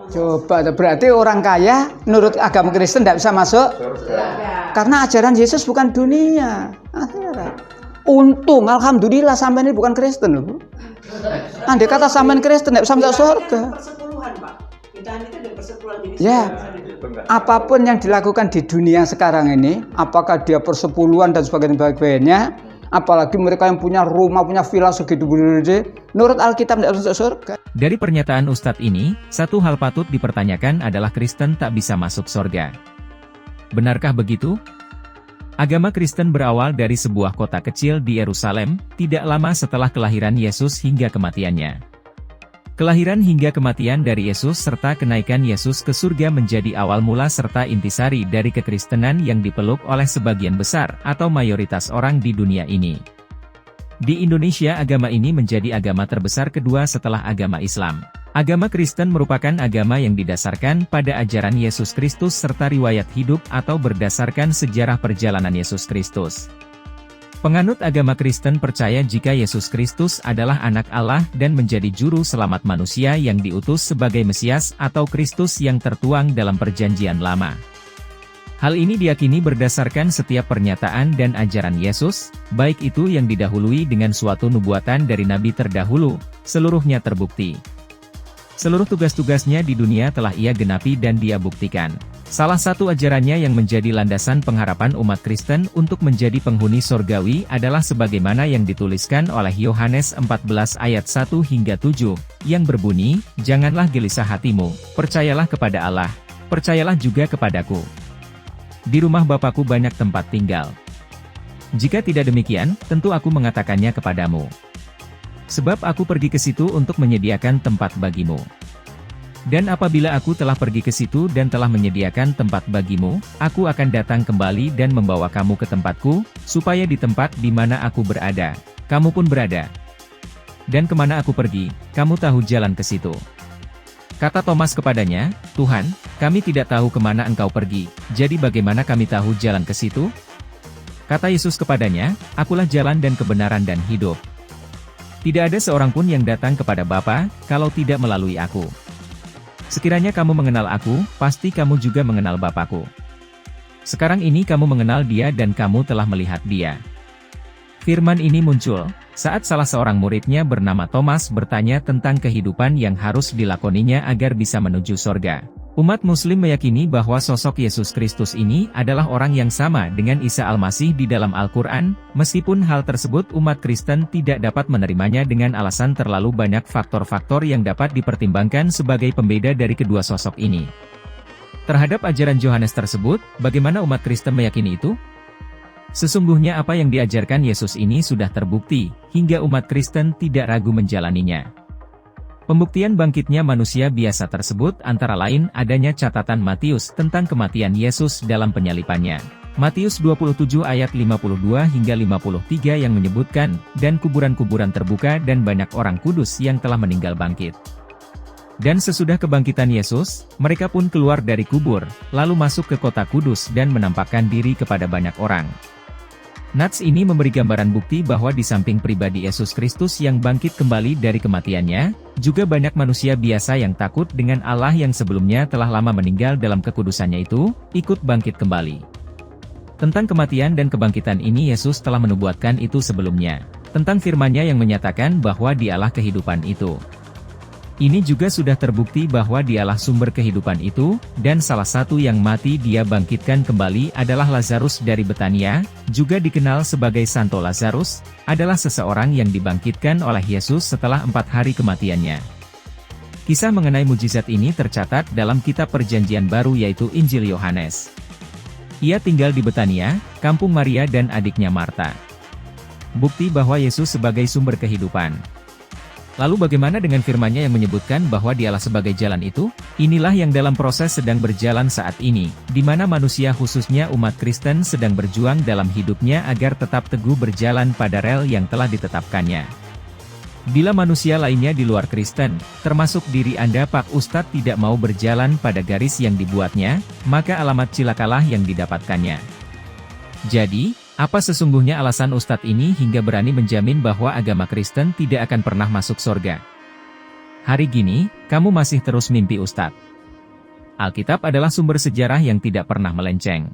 Coba, berarti orang kaya menurut agama Kristen tidak bisa masuk surga. Karena ajaran Yesus bukan dunia, akhirat. Untung, alhamdulillah sampai ini bukan Kristen loh, Bu. Andai kata sampai Kristen tidak bisa masuk surga. Persepuluhan, Pak. Kita itu ada persepuluhan. Ya, apapun yang dilakukan di dunia sekarang ini, apakah dia persepuluhan dan sebagainya, apalagi mereka yang punya rumah, punya villa segitu gede, menurut Alkitab tidak masuk surga. Dari pernyataan Ustadz ini, satu hal patut dipertanyakan adalah Kristen tak bisa masuk surga. Benarkah begitu? Agama Kristen berawal dari sebuah kota kecil di Yerusalem, tidak lama setelah kelahiran Yesus hingga kematiannya. Kelahiran hingga kematian dari Yesus serta kenaikan Yesus ke surga menjadi awal mula serta intisari dari kekristenan yang dipeluk oleh sebagian besar atau mayoritas orang di dunia ini. Di Indonesia agama ini menjadi agama terbesar kedua setelah agama Islam. Agama Kristen merupakan agama yang didasarkan pada ajaran Yesus Kristus serta riwayat hidup atau berdasarkan sejarah perjalanan Yesus Kristus. Penganut agama Kristen percaya jika Yesus Kristus adalah anak Allah dan menjadi juru selamat manusia yang diutus sebagai Mesias atau Kristus yang tertuang dalam Perjanjian Lama. Hal ini diyakini berdasarkan setiap pernyataan dan ajaran Yesus, baik itu yang didahului dengan suatu nubuatan dari nabi terdahulu, seluruhnya terbukti. Seluruh tugas-tugasnya di dunia telah ia genapi dan dia buktikan. Salah satu ajarannya yang menjadi landasan pengharapan umat Kristen untuk menjadi penghuni sorgawi adalah sebagaimana yang dituliskan oleh Yohanes 14 ayat 1 hingga 7, yang berbunyi, "Janganlah gelisah hatimu, percayalah kepada Allah, percayalah juga kepadaku. Di rumah Bapakku banyak tempat tinggal. Jika tidak demikian, tentu aku mengatakannya kepadamu. Sebab aku pergi ke situ untuk menyediakan tempat bagimu. Dan apabila aku telah pergi ke situ dan telah menyediakan tempat bagimu, aku akan datang kembali dan membawa kamu ke tempatku, supaya di tempat di mana aku berada, kamu pun berada. Dan kemana aku pergi, kamu tahu jalan ke situ." Kata Thomas kepadanya, "Tuhan, kami tidak tahu kemana engkau pergi, jadi bagaimana kami tahu jalan ke situ?" Kata Yesus kepadanya, "Akulah jalan dan kebenaran dan hidup. Tidak ada seorang pun yang datang kepada Bapa, kalau tidak melalui aku. Sekiranya kamu mengenal aku, pasti kamu juga mengenal Bapakku. Sekarang ini kamu mengenal dia dan kamu telah melihat dia." Firman ini muncul saat salah seorang muridnya bernama Thomas bertanya tentang kehidupan yang harus dilakoninya agar bisa menuju sorga. Umat Muslim meyakini bahwa sosok Yesus Kristus ini adalah orang yang sama dengan Isa Al-Masih di dalam Al-Quran, meskipun hal tersebut umat Kristen tidak dapat menerimanya dengan alasan terlalu banyak faktor-faktor yang dapat dipertimbangkan sebagai pembeda dari kedua sosok ini. Terhadap ajaran Yohanes tersebut, bagaimana umat Kristen meyakini itu? Sesungguhnya apa yang diajarkan Yesus ini sudah terbukti, hingga umat Kristen tidak ragu menjalaninya. Pembuktian bangkitnya manusia biasa tersebut antara lain adanya catatan Matius tentang kematian Yesus dalam penyalipannya. Matius 27 ayat 52 hingga 53 yang menyebutkan, "Dan kuburan-kuburan terbuka dan banyak orang kudus yang telah meninggal bangkit. Dan sesudah kebangkitan Yesus, mereka pun keluar dari kubur, lalu masuk ke kota kudus dan menampakkan diri kepada banyak orang." Nats ini memberi gambaran bukti bahwa di samping pribadi Yesus Kristus yang bangkit kembali dari kematiannya, juga banyak manusia biasa yang takut dengan Allah yang sebelumnya telah lama meninggal dalam kekudusannya itu, ikut bangkit kembali. Tentang kematian dan kebangkitan ini Yesus telah menubuatkan itu sebelumnya. Tentang firman-Nya yang menyatakan bahwa Dialah kehidupan itu. Ini juga sudah terbukti bahwa Dialah sumber kehidupan itu, dan salah satu yang mati Dia bangkitkan kembali adalah Lazarus dari Betania, juga dikenal sebagai Santo Lazarus, adalah seseorang yang dibangkitkan oleh Yesus setelah 4 hari kematiannya. Kisah mengenai mujizat ini tercatat dalam kitab Perjanjian Baru yaitu Injil Yohanes. Ia tinggal di Betania, kampung Maria dan adiknya Marta. Bukti bahwa Yesus sebagai sumber kehidupan. Lalu bagaimana dengan firman-Nya yang menyebutkan bahwa Dialah sebagai jalan itu? Inilah yang dalam proses sedang berjalan saat ini, di mana manusia khususnya umat Kristen sedang berjuang dalam hidupnya agar tetap teguh berjalan pada rel yang telah ditetapkannya. Bila manusia lainnya di luar Kristen, termasuk diri Anda Pak Ustadz tidak mau berjalan pada garis yang dibuatnya, maka alamat cilakalah yang didapatkannya. Jadi, apa sesungguhnya alasan Ustadz ini hingga berani menjamin bahwa agama Kristen tidak akan pernah masuk surga? Hari gini, kamu masih terus mimpi Ustadz. Alkitab adalah sumber sejarah yang tidak pernah melenceng.